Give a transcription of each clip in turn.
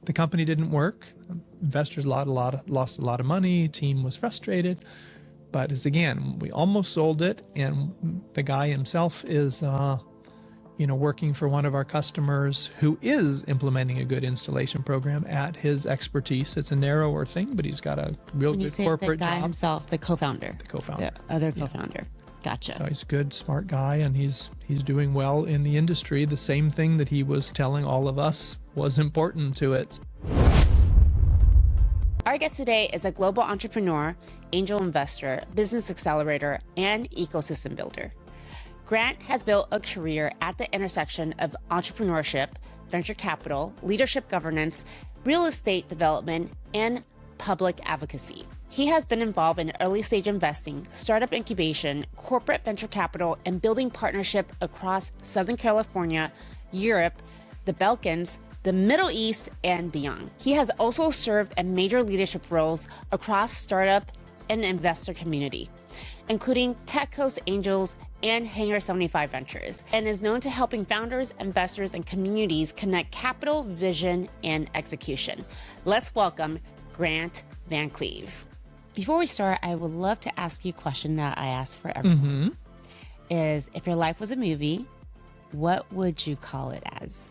the company didn't work. Investors lost a lot of money. Team was frustrated. But as again, we almost sold it, and the guy himself is, working for one of our customers who is implementing a good installation program at his expertise. It's a narrower thing, but he's got a real good corporate the guy job. himself, the co-founder. The co-founder. The other co-founder. Gotcha. So he's a good, smart guy, and he's doing well in the industry. The same thing that he was telling all of us was important to it. Our guest today is a global entrepreneur, angel investor, business accelerator, and ecosystem builder. Grant has built a career at the intersection of entrepreneurship, venture capital, leadership governance, real estate development, and public advocacy. He has been involved in early stage investing, startup incubation, corporate venture capital, and building partnership across Southern California, Europe, the Balkans, the Middle East, and beyond. He has also served in major leadership roles across startup and investor community, including Tech Coast Angels and Hangar 75 Ventures, and is known to helping founders, investors, and communities connect capital, vision, and execution. Let's welcome Grant Van Cleve. Before we start, I would love to ask you a question that I ask for everyone. Is, if your life was a movie, what would you call it as?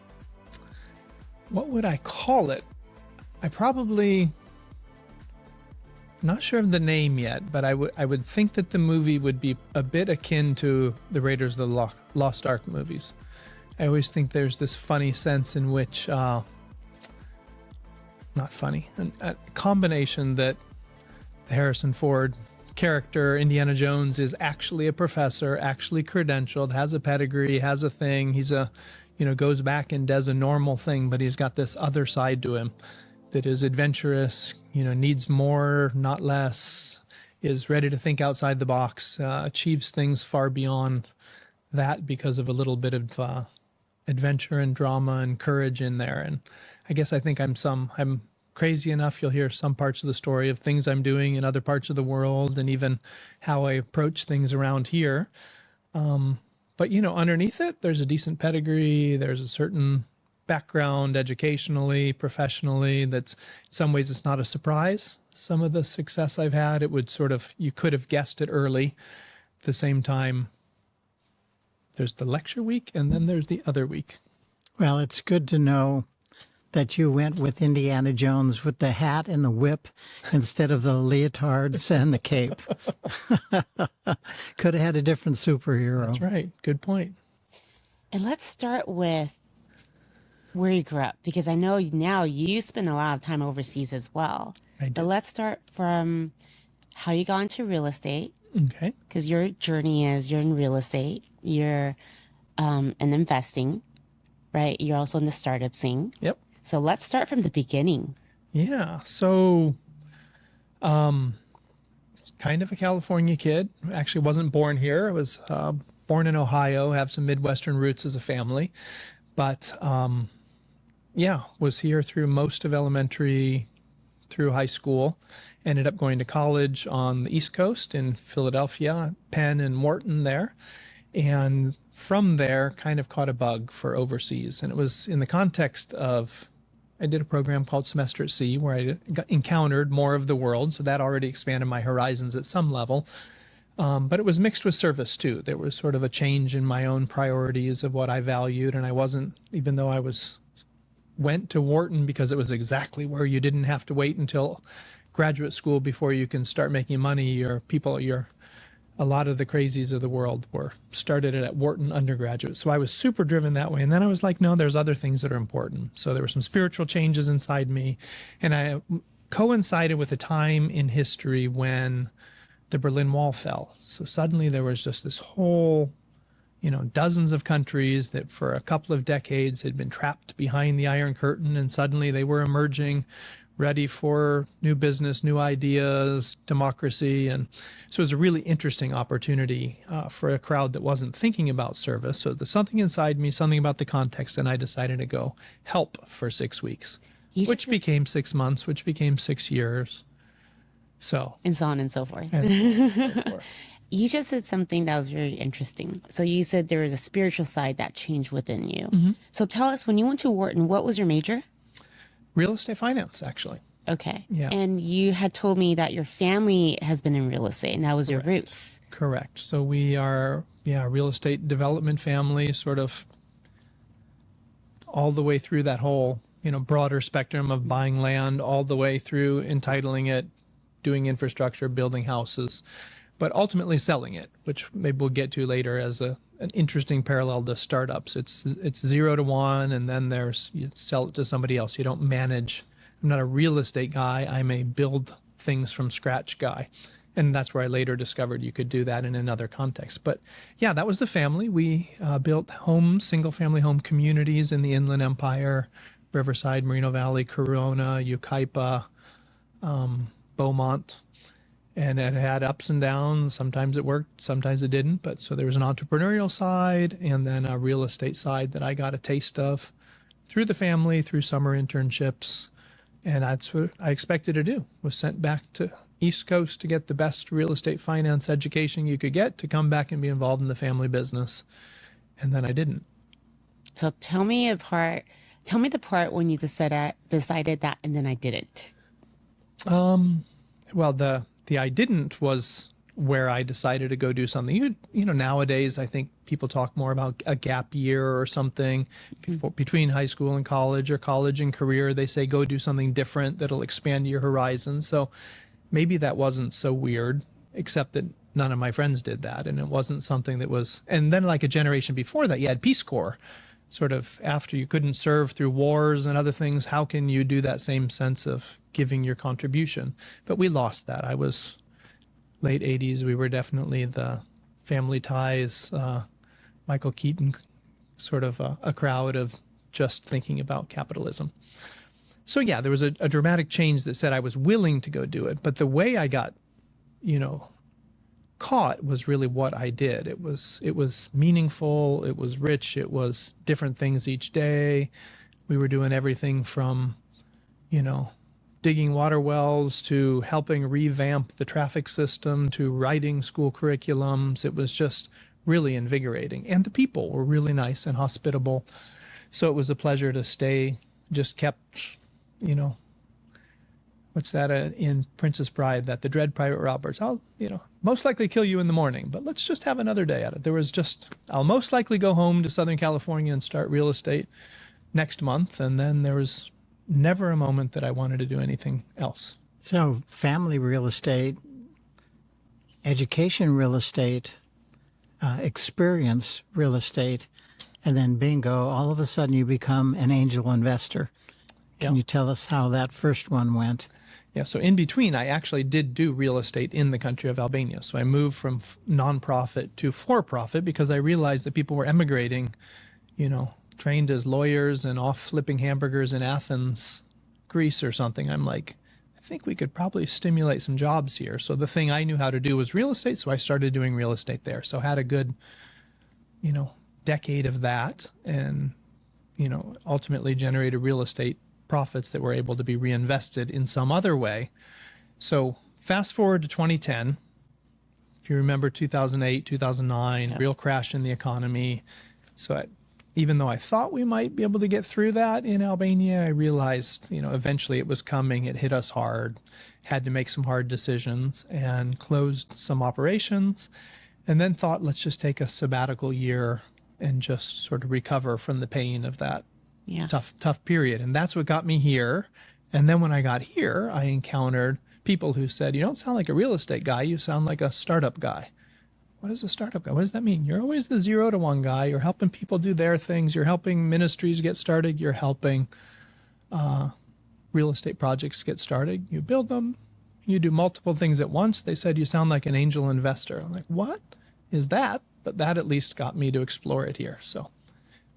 What would I call it? I probably, not sure of the name yet, but I would think that the movie would be a bit akin to the Raiders of the Lost Ark movies. I always think there's this funny sense in which, not funny, a combination that the Harrison Ford character, Indiana Jones, is actually a professor, actually credentialed, has a pedigree, has a thing. He's goes back and does a normal thing, but he's got this other side to him that is adventurous, needs more, not less, is ready to think outside the box, achieves things far beyond that because of a little bit of adventure and drama and courage in there. And I guess I think I'm crazy enough. You'll hear some parts of the story of things I'm doing in other parts of the world, and even how I approach things around here. But underneath it, there's a decent pedigree. There's a certain background educationally, professionally, that's in some ways it's not a surprise. Some of the success I've had, it would you could have guessed it early. At the same time, there's the lecture week, and then there's the other week. Well, it's good to know that you went with Indiana Jones with the hat and the whip instead of the leotards and the cape. Could have had a different superhero. That's right. Good point. And let's start with where you grew up, because I know now you spend a lot of time overseas as well. I do. But let's start from how you got into real estate. Okay. Because your journey is you're in real estate, you're in investing, right? You're also in the startup scene. Yep. So let's start from the beginning. Yeah. So, kind of a California kid. Actually wasn't born here. I was born in Ohio, have some Midwestern roots as a family. But, was here through most of elementary, through high school. Ended up going to college on the East Coast in Philadelphia, Penn and Wharton there. And from there, kind of caught a bug for overseas. And it was in the context of, I did a program called Semester at Sea where I encountered more of the world. So that already expanded my horizons at some level. But it was mixed with service too. There was sort of a change in my own priorities of what I valued. And I wasn't, even though I went to Wharton because it was exactly where you didn't have to wait until graduate school before you can start making money. A lot of the crazies of the world started at Wharton undergraduate. So I was super driven that way. And then I was like, no, there's other things that are important. So there were some spiritual changes inside me. And I coincided with a time in history when the Berlin Wall fell. So suddenly there was just this whole, dozens of countries that for a couple of decades had been trapped behind the Iron Curtain. And suddenly they were emerging, ready for new business, new ideas, democracy. And so it was a really interesting opportunity for a crowd that wasn't thinking about service. So there's something inside me, something about the context, and I decided to go help for 6 weeks, which became 6 months, which became 6 years. And so on and so forth. You just said something that was very interesting. So you said there was a spiritual side that changed within you. So tell us, when you went to Wharton, what was your major? Real estate finance, actually. Okay. Yeah. And you had told me that your family has been in real estate, and that was your roots. Correct. So we are, real estate development family, sort of all the way through that whole, broader spectrum of buying land, all the way through entitling it, doing infrastructure, building houses, but ultimately selling it, which maybe we'll get to later as an interesting parallel to startups. It's 0 to 1, and then you sell it to somebody else. You don't manage. I'm not a real estate guy. I'm a build things from scratch guy. And that's where I later discovered you could do that in another context. But yeah, that was the family. We built single family home communities in the Inland Empire, Riverside, Moreno Valley, Corona, Yucaipa, Beaumont. And it had ups and downs. Sometimes it worked, sometimes it didn't. But so there was an entrepreneurial side and then a real estate side that I got a taste of through the family, through summer internships. And that's what I expected to do, was sent back to East Coast to get the best real estate finance education you could get, to come back and be involved in the family business. And then I didn't. So tell me the part when you decided that and then I didn't. Well, the I didn't was where I decided to go do something. Nowadays, I think people talk more about a gap year or something between high school and college, or college and career. They say go do something different that'll expand your horizon. So maybe that wasn't so weird, except that none of my friends did that. And it wasn't something that was, and then like a generation before that, you had Peace Corps. Sort of after you couldn't serve through wars and other things, how can you do that same sense of giving your contribution? But we lost that. I was late 80s. We were definitely the Family Ties, Michael Keaton, sort of a crowd of just thinking about capitalism. So yeah, there was a dramatic change that said I was willing to go do it. But the way I got, caught was really what I did. It was meaningful. It was rich. It was different things each day. We were doing everything from, digging water wells to helping revamp the traffic system to writing school curriculums. It was just really invigorating. And the people were really nice and hospitable. So it was a pleasure to stay. Just kept, what's that in Princess Bride, that the dread Private Roberts, I'll, most likely kill you in the morning, but let's just have another day at it. There was I'll most likely go home to Southern California and start real estate next month. And then there was never a moment that I wanted to do anything else. So family real estate, education real estate, experience real estate, and then bingo, all of a sudden you become an angel investor. Can you tell us how that first one went? Yeah, so in between, I actually did do real estate in the country of Albania. So I moved from nonprofit to for-profit because I realized that people were emigrating, trained as lawyers and off flipping hamburgers in Athens, Greece or something. I'm like, I think we could probably stimulate some jobs here. So the thing I knew how to do was real estate. So I started doing real estate there. So I had a good, decade of that, and, ultimately generated real estate profits that were able to be reinvested in some other way. So fast forward to 2010, if you remember 2008, 2009, real crash in the economy. So even though I thought we might be able to get through that in Albania, I realized, eventually it was coming. It hit us hard, had to make some hard decisions and closed some operations, and then thought, let's just take a sabbatical year and just sort of recover from the pain of that tough period. And that's what got me here. And then when I got here, I encountered people who said, you don't sound like a real estate guy. You sound like a startup guy. What is a startup guy? What does that mean? You're always the 0 to 1 guy. You're helping people do their things. You're helping ministries get started. You're helping real estate projects get started. You build them. You do multiple things at once. They said, you sound like an angel investor. I'm like, what is that? But that at least got me to explore it here. So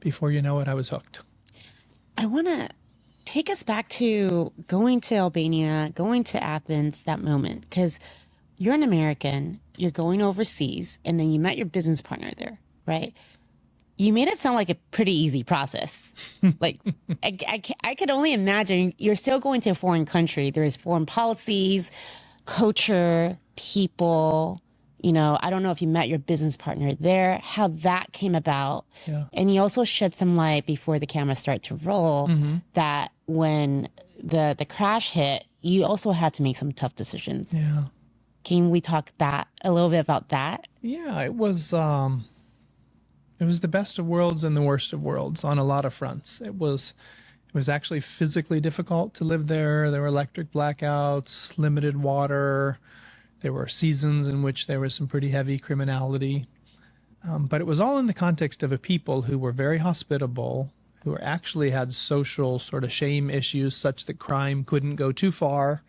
before you know it, I was hooked. I want to take us back to going to Albania, going to Athens, that moment, because you're an American, you're going overseas, and then you met your business partner there, right? You made it sound like a pretty easy process. Like, I could only imagine you're still going to a foreign country. There's foreign policies, culture, people. I don't know if you met your business partner there, how that came about. Yeah. And you also shed some light before the camera started to roll that when the crash hit, you also had to make some tough decisions. Yeah. Can we talk a little bit about that? Yeah, it was the best of worlds and the worst of worlds on a lot of fronts. It was actually physically difficult to live there. There were electric blackouts, limited water. There were seasons in which there was some pretty heavy criminality. But it was all in the context of a people who were very hospitable, who actually had social sort of shame issues such that crime couldn't go too far.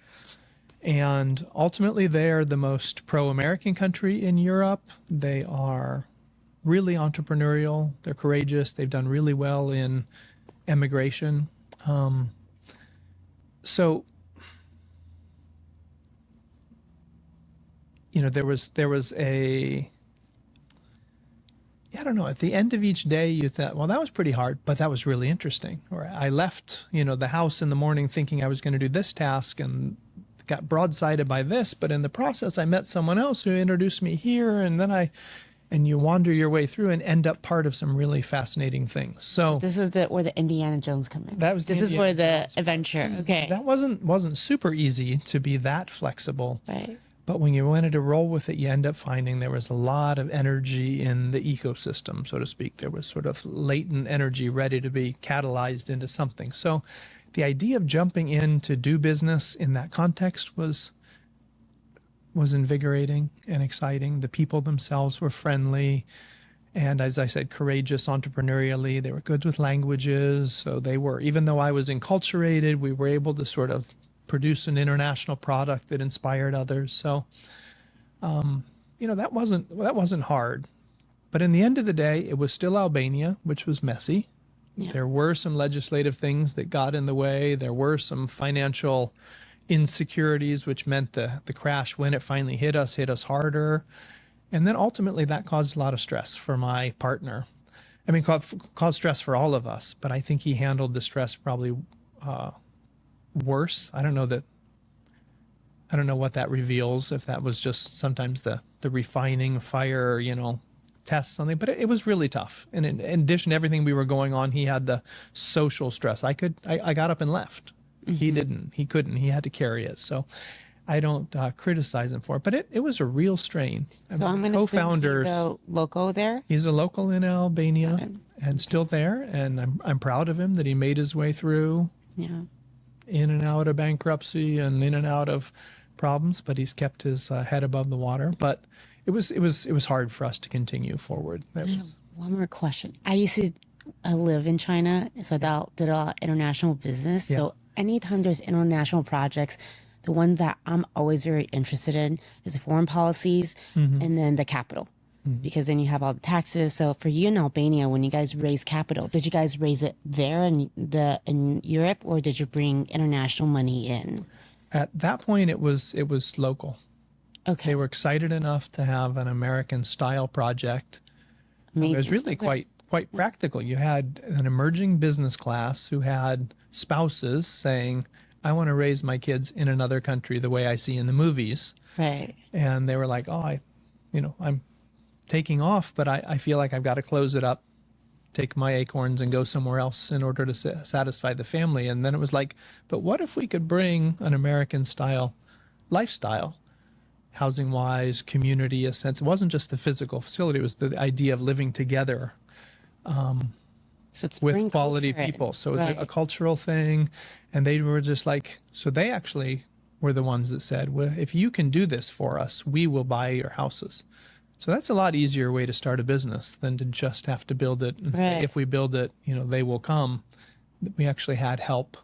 And ultimately, they're the most pro-American country in Europe. They are really entrepreneurial. They're courageous. They've done really well in emigration. So, there was I don't know, at the end of each day, you thought, well, that was pretty hard, but that was really interesting. Or I left, the house in the morning thinking I was going to do this task and got broadsided by this, but in the process, I met someone else who introduced me here, and then and you wander your way through and end up part of some really fascinating things. So this is where the Indiana Jones come in. This is where the adventure. Okay. That wasn't super easy to be that flexible. Right. But when you wanted to roll with it, you end up finding there was a lot of energy in the ecosystem, so to speak. There was sort of latent energy ready to be catalyzed into something. So the idea of jumping in to do business in that context was invigorating and exciting. The people themselves were friendly and, as I said, courageous entrepreneurially. They were good with languages. So they were, even though I was enculturated, we were able to sort of produce an international product that inspired others. So, that wasn't hard. But in the end of the day, it was still Albania, which was messy. Yeah. There were some legislative things that got in the way. There were some financial insecurities, which meant the crash, when it finally hit us harder. And then ultimately that caused a lot of stress for my partner. I mean, caused stress for all of us, but I think he handled the stress probably worse. I don't know what that reveals, if that was just sometimes the refining fire, test something, but it was really tough. And in addition to everything we were going on, he had the social stress. I got up and left. Mm-hmm. He couldn't, he had to carry it. So I don't criticize him for it, but it was a real strain. So I'm going to co-founders. He's a local there? He's a local in Albania and still there. And I'm proud of him that he made his way through. Yeah. In and out of bankruptcy and in and out of problems, but he's kept his head above the water. But it was hard for us to continue forward. One more question. I used to live in China, so I did a lot of international business. Yeah. So anytime there's international projects, the one that I'm always very interested in is the foreign policies and then the capital. Because then you have all the taxes. So for you in Albania, when you guys raise capital, did you guys raise it there in Europe, or did you bring international money in? At that point, it was local. Okay. They were excited enough to have an American style project. Amazing. It was really quite practical. You had an emerging business class who had spouses saying, I want to raise my kids in another country the way I see in the movies. Right. And they were like, oh, I'm taking off, but I feel like I've got to close it up, take my acorns and go somewhere else in order to satisfy the family. And then it was like, but what if we could bring an American style lifestyle, housing wise, community, a sense? It wasn't just the physical facility, it was the idea of living together with quality people. So it was a cultural thing. And they were just like, so they actually were the ones that said, well, if you can do this for us, we will buy your houses. So that's a lot easier way to start a business than to just have to build it and say, if we build it, they will come. We actually had help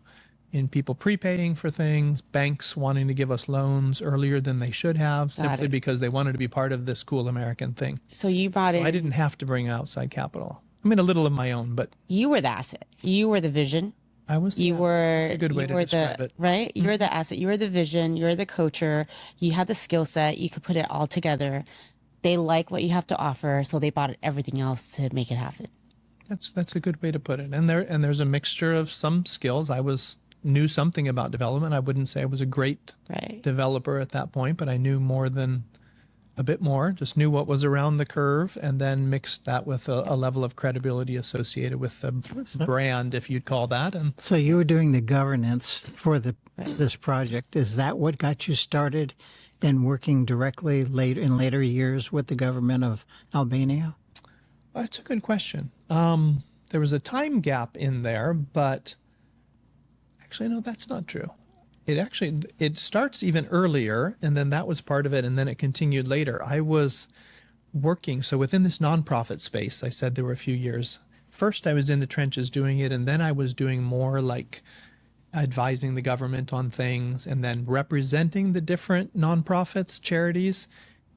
in people prepaying for things, banks wanting to give us loans earlier than they should have, simply because they wanted to be part of this cool American thing. So you brought in... I didn't have to bring outside capital. I mean, a little of my own, but... You were the asset. You were the vision. I was the asset. That's a good way to describe it. Right? Mm-hmm. You're the asset. You're the vision. You're the coacher. You had the skill set. You could put it all together. They like what you have to offer, so they bought everything else to make it happen. That's a good way to put it. And there's a mixture of some skills. I knew something about development. I wouldn't say I was a great developer at that point, but I knew more than a bit more, just knew what was around the curve, and then mixed that with a level of credibility associated with the brand, if you'd call that. And So you were doing the governance for this project. Is that what got you started in working directly later years with the government of Albania? that's a good question. There was a time gap in there, but actually, no, that's not true. It starts even earlier, and then that was part of it, and then it continued later. I was working, so within this nonprofit space, I said there were a few years. First, I was in the trenches doing it, and then I was doing more like advising the government on things, and then representing the different nonprofits, charities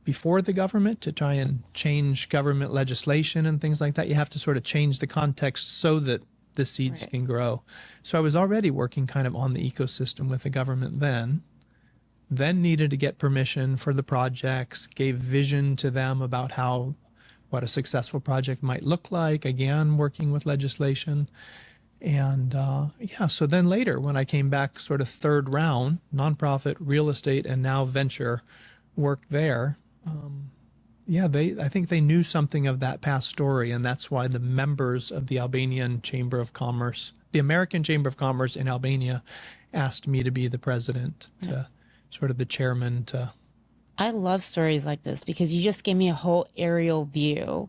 before the government to try and change government legislation and things like that. You have to sort of change the context so that the seeds can grow. So I was already working kind of on the ecosystem with the government then needed to get permission for the projects, gave vision to them about what a successful project might look like, again, working with legislation. And so then later when I came back sort of third round, nonprofit, real estate, and now venture work there, I think they knew something of that past story, and that's why the members of the Albanian Chamber of Commerce, the American Chamber of Commerce in Albania, asked me to be the president, to sort of the chairman. I love stories like this because you just gave me a whole aerial view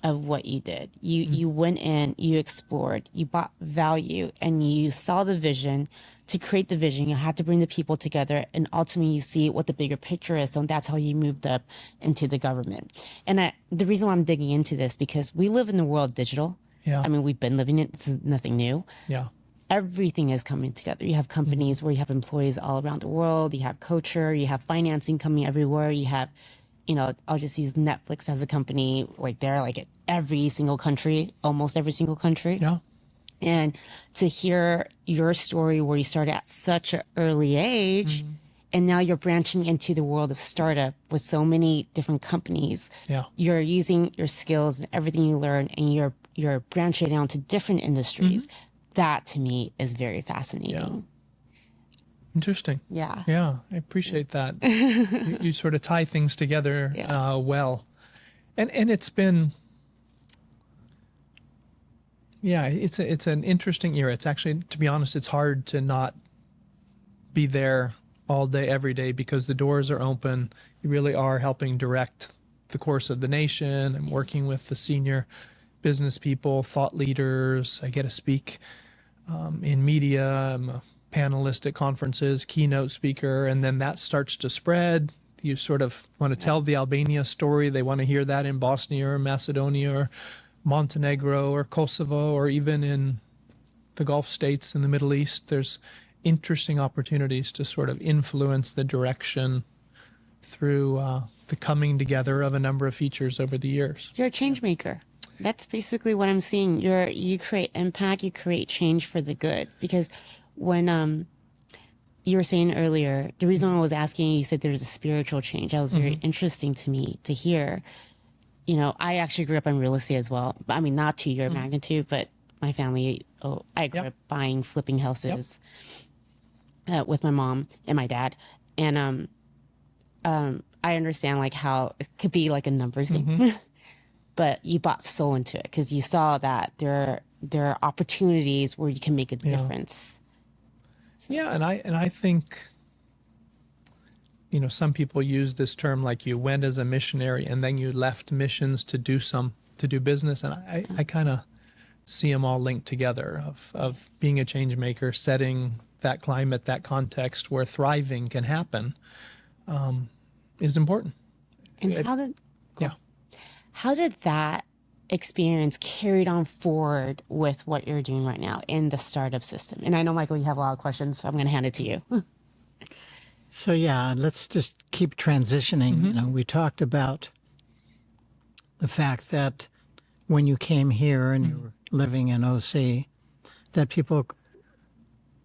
of what you did. You went in, you explored, you bought value, and you saw the vision. To create the vision, you had to bring the people together, and ultimately you see what the bigger picture is. So that's how you moved up into the government. And the reason why I'm digging into this, because we live in the world of digital. Yeah. I mean, we've been living it. This is nothing new. Yeah. Everything is coming together. You have companies where you have employees all around the world. You have culture. You have financing coming everywhere. You have, I'll just use Netflix as a company. Like they're like at every single country, almost every single country. Yeah. And to hear your story where you started at such an early age, and now you're branching into the world of startup with so many different companies. Yeah. You're using your skills and everything you learn, and you're branching out to different industries. That to me is very fascinating. Yeah. Interesting. Yeah. Yeah, I appreciate that. you sort of tie things together well. And it's been... Yeah, it's an interesting era. It's actually, to be honest, it's hard to not be there all day, every day, because the doors are open. You really are helping direct the course of the nation and working with the senior business people, thought leaders. I get to speak in media. I'm a panelist at conferences, keynote speaker, and then that starts to spread. You sort of want to tell the Albania story. They want to hear that in Bosnia or Macedonia or Montenegro or Kosovo, or even in the Gulf states in the Middle East. There's interesting opportunities to sort of influence the direction through the coming together of a number of features over the years. You're a change maker. That's basically what I'm seeing. You create impact, you create change for the good. Because when you were saying earlier, the reason I was asking you said there's a spiritual change. That was very interesting to me to hear. I actually grew up in real estate as well. I mean, not to your magnitude, but my family, I grew up buying, flipping houses with my mom and my dad. And I understand like how it could be like a numbers game, but you bought so into it because you saw that there are opportunities where you can make a difference. Yeah, and I think, some people use this term like you went as a missionary and then you left missions to do business, and I kind of see them all linked together of being a change maker, setting that climate, that context where thriving can happen, is important. And how did that experience carried on forward with what you're doing right now in the startup system? And I know, Michael, you have a lot of questions, so I'm going to hand it to you. So let's just keep transitioning. We talked about the fact that when you came here and you were living in OC, that people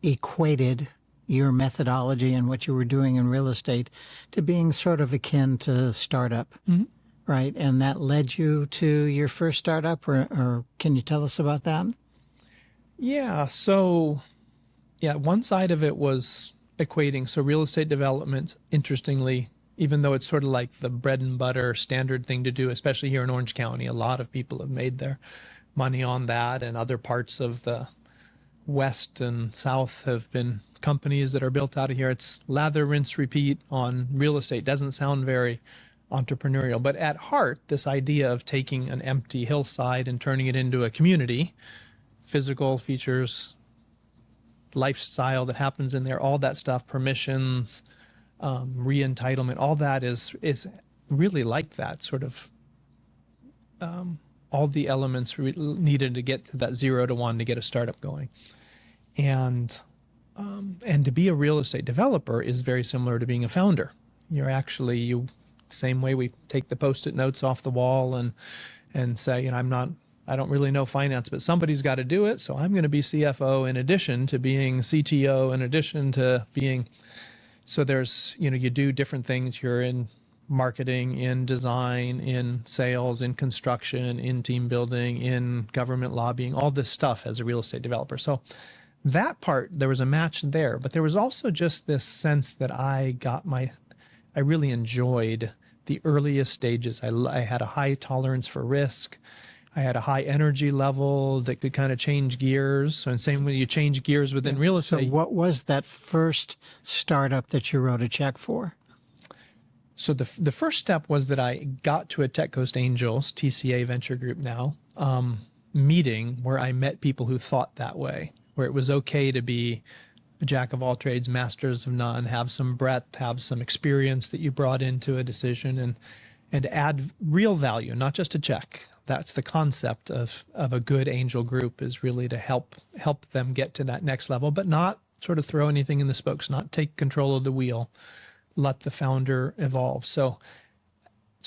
equated your methodology and what you were doing in real estate to being sort of akin to startup, right? And that led you to your first startup, or can you tell us about that? Yeah, so one side of it was equating. So real estate development, interestingly, even though it's sort of like the bread and butter standard thing to do, especially here in Orange County. A lot of people have made their money on that, and other parts of the West and South have been companies that are built out of here. It's lather, rinse, repeat on real estate. Doesn't sound very entrepreneurial, but at heart, this idea of taking an empty hillside and turning it into a community, physical features, lifestyle that happens in there, all that stuff, permissions, re-entitlement, all that is really like that sort of all the elements needed to get to that 0 to 1 to get a startup going. And to be a real estate developer is very similar to being a founder. You're actually, same way we take the Post-it notes off the wall and say, you know, I don't really know finance, but somebody's got to do it. So I'm going to be CFO in addition to being CTO, in addition to being, so there's, you know, you do different things. You're in marketing, in design, in sales, in construction, in team building, in government lobbying, all this stuff as a real estate developer. So that part, there was a match there, but there was also just this sense that I really enjoyed the earliest stages. I had a high tolerance for risk. I had a high energy level that could kind of change gears. So, and same when you change gears within real estate. So what was that first startup that you wrote a check for? So the first step was that I got to a Tech Coast Angels, TCA Venture Group now, meeting where I met people who thought that way, where it was okay to be a jack of all trades, masters of none, have some breadth, have some experience that you brought into a decision, and add real value, not just a check. That's the concept of a good angel group, is really to help them get to that next level, but not sort of throw anything in the spokes, not take control of the wheel, let the founder evolve. So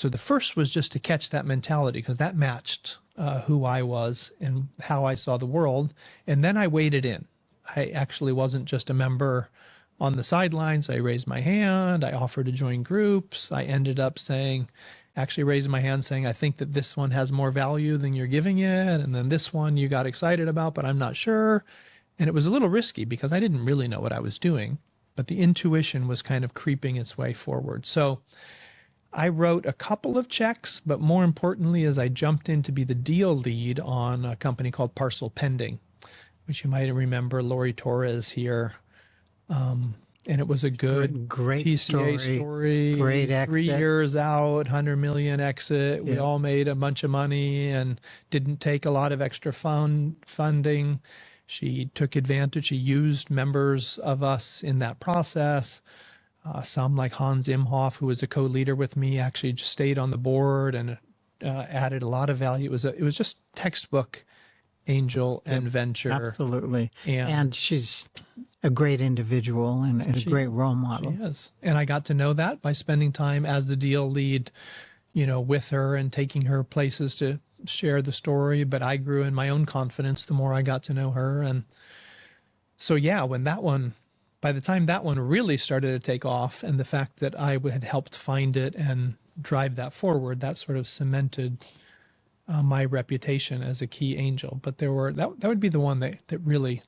the first was just to catch that mentality, because that matched who I was and how I saw the world. And then I waded in. I actually wasn't just a member on the sidelines. I raised my hand. I offered to join groups. I ended up raising my hand saying, I think that this one has more value than you're giving it. And then this one you got excited about, but I'm not sure. And it was a little risky because I didn't really know what I was doing, but the intuition was kind of creeping its way forward. So I wrote a couple of checks, but more importantly, as I jumped in to be the deal lead on a company called Parcel Pending, which you might remember, Lori Torres here. And it was a good, great TCA story. Great exit. 3 years out, 100 million exit. We all made a bunch of money and didn't take a lot of extra funding. She took advantage. She used members of us in that process. Some like Hans Imhoff, who was a co-leader with me, actually just stayed on the board and added a lot of value. It was just textbook angel and venture. Absolutely. And she's a great individual and a great role model. She is. And I got to know that by spending time as the deal lead, you know, with her and taking her places to share the story. But I grew in my own confidence the more I got to know her. And so, yeah, by the time that one really started to take off, and the fact that I had helped find it and drive that forward, that sort of cemented my reputation as a key angel. But that would be the one that really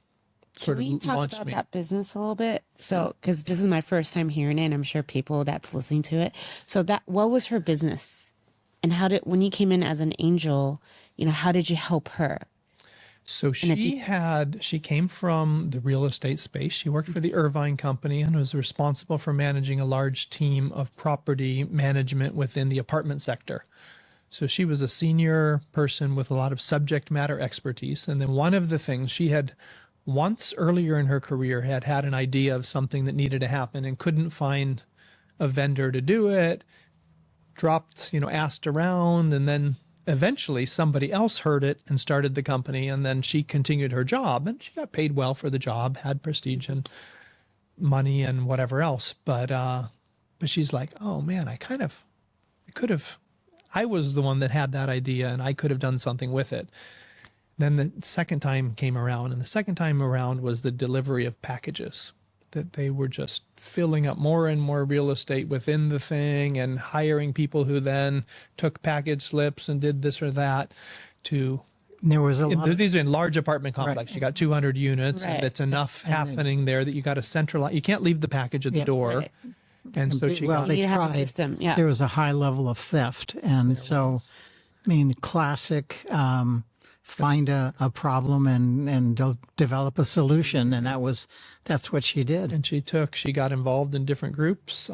sort of launched me. Can we talk about that business a little bit? So, because this is my first time hearing it, and I'm sure people that's listening to it. So what was her business? And when you came in as an angel, you know, how did you help her? So she came from the real estate space. She worked for the Irvine Company and was responsible for managing a large team of property management within the apartment sector. So she was a senior person with a lot of subject matter expertise. And then one of the things she had once earlier in her career had an idea of something that needed to happen and couldn't find a vendor to do it, asked around, and then eventually somebody else heard it and started the company. And then she continued her job, and she got paid well for the job, had prestige and money and whatever else. But she's like, oh man, I was the one that had that idea and I could have done something with it. Then the second time came around, and the second time around was the delivery of packages, that they were just filling up more and more real estate within the thing and hiring people who then took package slips and did this or that There was these are in large apartment complex. Right. You got 200 units, and it's enough happening there that you got to centralize. You can't leave the package at the door. Right. And so she well, got, they You have a tried. system, yeah. There was a high level of theft, and so I mean, classic. Find a problem and develop a solution, and that's what she did. and she got involved in different groups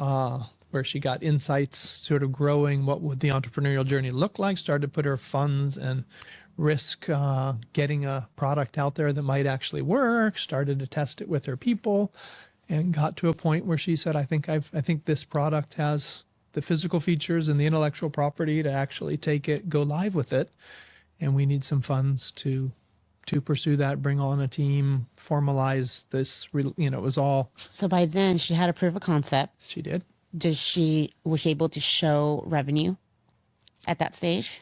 where she got insights, sort of growing what would the entrepreneurial journey look like, started to put her funds and risk getting a product out there that might actually work, started to test it with her people, and got to a point where she said, I think this product has the physical features and the intellectual property to actually take it, go live with it. And we need some funds to pursue that, bring on a team, formalize this. It was all So by then she had a proof of concept. she did. Was she able to show revenue at that stage?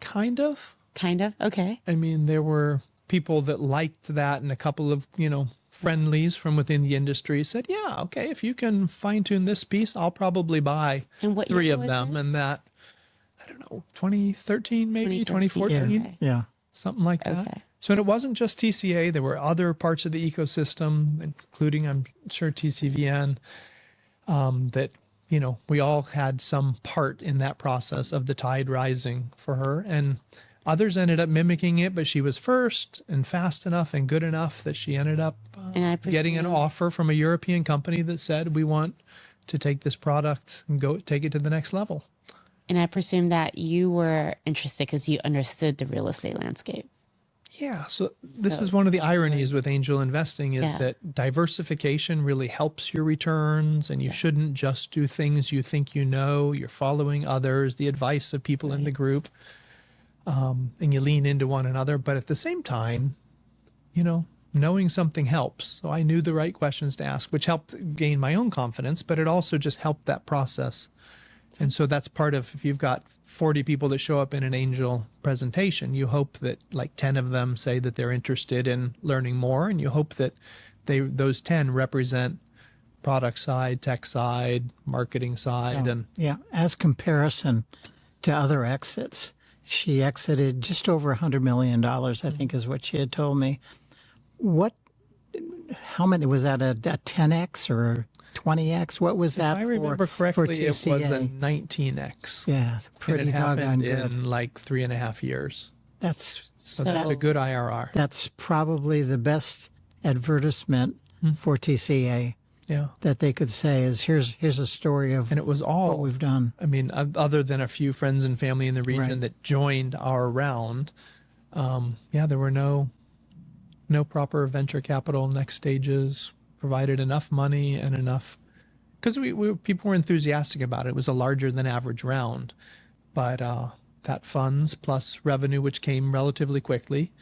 Kind of. Kind of. Okay. I mean, there were people that liked that, and a couple of friendlies from within the industry said, "Yeah, okay, if you can fine tune this piece, I'll probably buy And what 3 year of was them." this? And that, I don't know, 2013 maybe, 2013. 2014. Okay. Yeah. Something like that. Okay. So it wasn't just TCA. There were other parts of the ecosystem, including, I'm sure, TCVN, that, we all had some part in that process of the tide rising for her. And others ended up mimicking it, but she was first and fast enough and good enough that she ended up And I getting an presume- offer from a European company that said, we want to take this product and go take it to the next level. And I presume that you were interested because you understood the real estate landscape. Yeah, so this is one of the ironies with angel investing is Yeah. that diversification really helps your returns, and you shouldn't just do things you think you're following others, the advice of people in the group, and you lean into one another. But at the same time, knowing something helps. So I knew the right questions to ask, which helped gain my own confidence, but it also just helped that process. And so that's part of, if you've got 40 people that show up in an angel presentation, you hope that like 10 of them say that they're interested in learning more. And you hope that those 10 represent product side, tech side, marketing side. And Yeah, as comparison to other exits, she exited just over $100 million, I think is what she had told me. How many, was that a 10X or 20X? What was that if I remember for correctly, it was a TCA? 19X. Yeah, pretty and it doggone happened good. in like 3.5 years. That's So that's a good IRR. That's probably the best advertisement for TCA Yeah. that they could say is here's a story of And it was what all, we've done. I mean, other than a few friends and family in the region Right. that joined our round, there were no proper venture capital next stages, provided enough money and enough, because people were enthusiastic about it. It was a larger than average round, but that funds plus revenue, which came relatively quickly,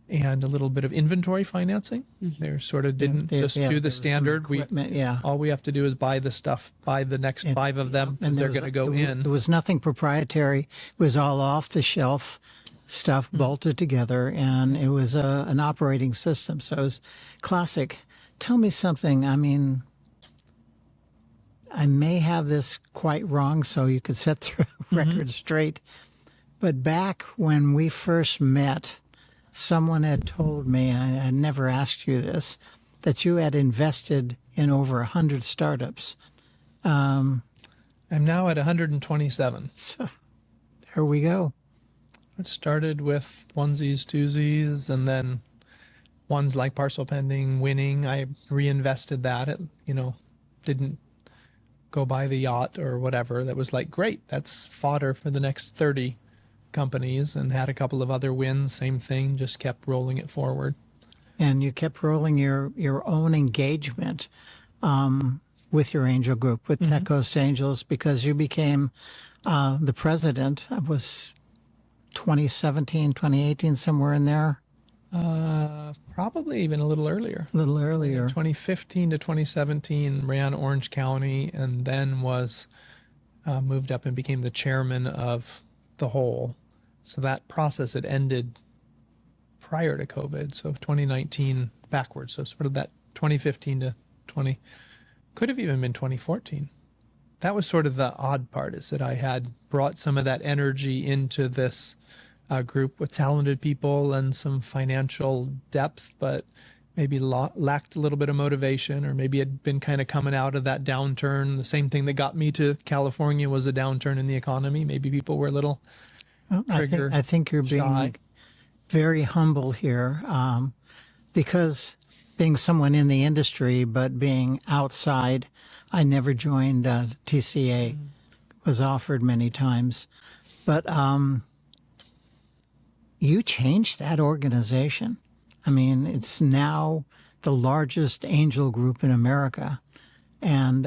and a little bit of inventory financing. They sort of didn't just do there the was some standard. equipment, yeah. All we have to do is buy the stuff, buy the next 5 of them, and they're going to go in. There was nothing proprietary. It was all off the shelf stuff bolted together, and it was an operating system. So it was classic. Tell me something. I mean, I may have this quite wrong, so you could set the record straight. But back when we first met, someone had told me, I never asked you this, that you had invested in over 100 startups. I'm now at 127. So there we go. It started with onesies, twosies, and then ones like Parcel Pending winning. I reinvested that. It, didn't go buy the yacht or whatever. That was like, great, that's fodder for the next 30 companies, and had a couple of other wins. Same thing, just kept rolling it forward. And you kept rolling your own engagement with your angel group, with Tech Coast Angels, because you became the president. It was 2017, 2018, somewhere in there, Probably even a little earlier. a little earlier. 2015 to 2017, ran Orange County, and then was moved up and became the chairman of the whole. So that process had ended prior to COVID. So 2019 backwards. So sort of that 2015 to 20, could have even been 2014. That was sort of the odd part, is that I had brought some of that energy into this group with talented people and some financial depth, but maybe lacked a little bit of motivation, or maybe had been kind of coming out of that downturn. The same thing that got me to California was a downturn in the economy. Maybe people were a little Well, I think you're being shy. very humble here, because being someone in the industry, but being outside, I never joined TCA. Was offered many times, but you changed that organization. I mean, it's now the largest angel group in America, and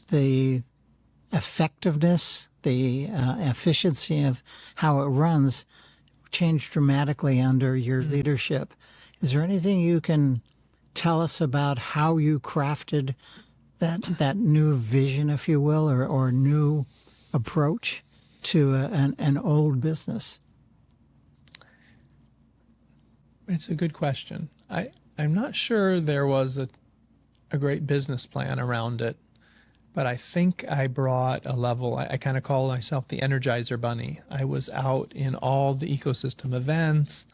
the effectiveness, the efficiency of how it runs changed dramatically under your leadership. Is there anything you can tell us about how you crafted that new vision, if you will, or new approach to an old business? It's a good question. I'm not sure there was a great business plan around it, but I think I brought a level. I kind of call myself the Energizer Bunny. I was out in all the ecosystem events.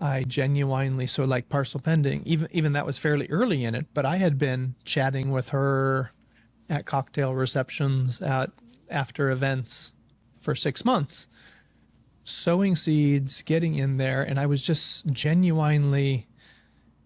I genuinely, so like Parcel Pending, even that was fairly early in it, but I had been chatting with her at cocktail receptions, at after events for 6 months, sowing seeds, getting in there, and I was just genuinely,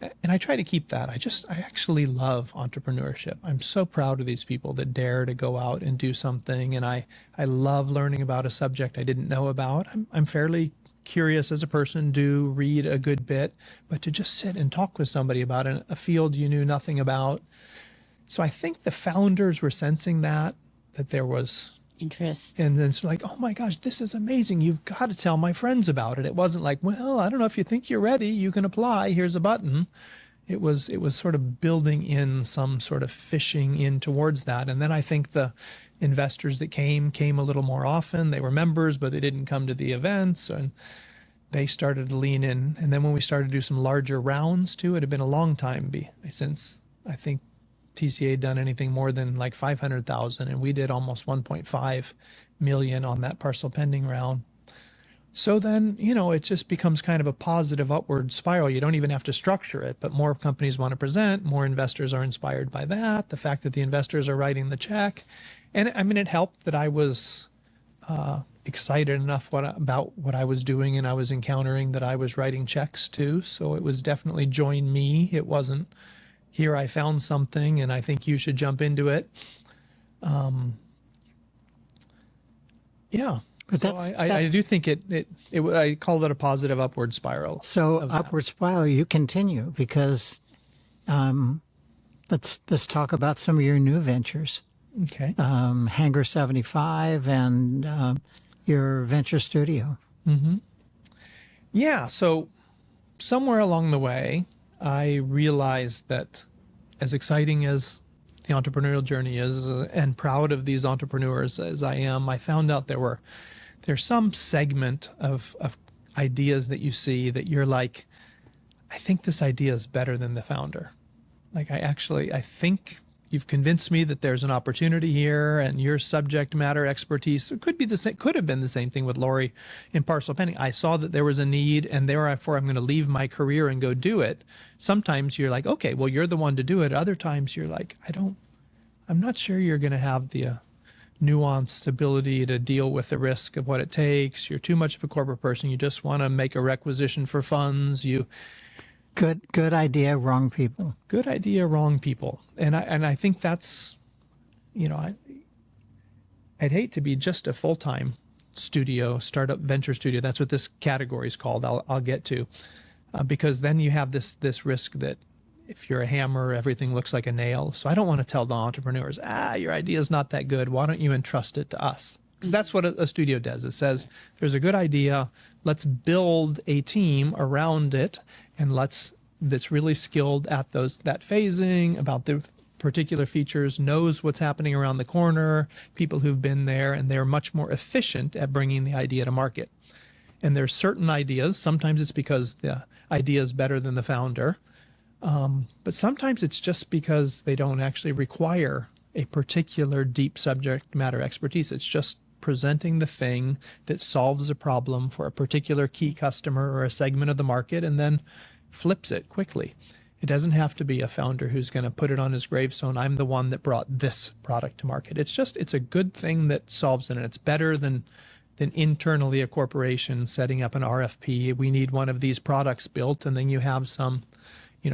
and I try to keep that. I actually love entrepreneurship. I'm so proud of these people that dare to go out and do something, and I love learning about a subject I didn't know about. I'm fairly curious as a person, do read a good bit, but to just sit and talk with somebody about a field you knew nothing about. So I think the founders were sensing that there was Interest. and then it's like, oh my gosh, this is amazing. You've got to tell my friends about it. It wasn't like, well, I don't know if you think you're ready. You can apply. Here's a button. It was sort of building in some sort of fishing in towards that. And then I think the investors that came a little more often. They were members, but they didn't come to the events, and they started to lean in. And then when we started to do some larger rounds too, it had been a long time since I think TCA had done anything more than like 500,000, and we did almost 1.5 million on that Parcel Pending round. So then, it just becomes kind of a positive upward spiral. You don't even have to structure it, but more companies want to present, more investors are inspired by that. The fact that the investors are writing the check. And I mean, it helped that I was excited enough about what I was doing and I was encountering that I was writing checks too. So it was definitely join me. It wasn't, here I found something and I think you should jump into it. Yeah. But So I do think I call it a positive upward spiral. So upward spiral, you continue, because let's talk about some of your new ventures. Okay. Hangar 75 and your venture studio. Yeah. So somewhere along the way, I realized that as exciting as the entrepreneurial journey is, and proud of these entrepreneurs as I am, I found out there's some segment of ideas that you see that you're like, I think this idea is better than the founder. Like I think you've convinced me that there's an opportunity here, and your subject matter expertise could have been the same thing with Lori in Parcel Pending. I saw that there was a need, and therefore I'm going to leave my career and go do it. Sometimes you're like, okay, well, you're the one to do it. Other times you're like, I'm not sure you're going to have the nuanced ability to deal with the risk of what it takes. You're too much of a corporate person. You just want to make a requisition for funds. Good idea, wrong people. Good idea, wrong people. And I think that's, I'd hate to be just a full-time startup venture studio. That's what this category is called. I'll get to, because then you have this risk that if you're a hammer, everything looks like a nail. So I don't want to tell the entrepreneurs, your idea is not that good. Why don't you entrust it to us? Because that's what a studio does. It says, there's a good idea. Let's build a team around it, and that's really skilled at that phasing, about the particular features, knows what's happening around the corner, people who've been there, and they're much more efficient at bringing the idea to market. And there's certain ideas, sometimes it's because the idea is better than the founder, but sometimes it's just because they don't actually require a particular deep subject matter expertise. It's just presenting the thing that solves a problem for a particular key customer or a segment of the market, and then flips it quickly. It doesn't have to be a founder who's going to put it on his gravestone, I'm the one that brought this product to market. It's a good thing that solves it, and it's better than internally a corporation setting up an RFP. We need one of these products built, and then you have some,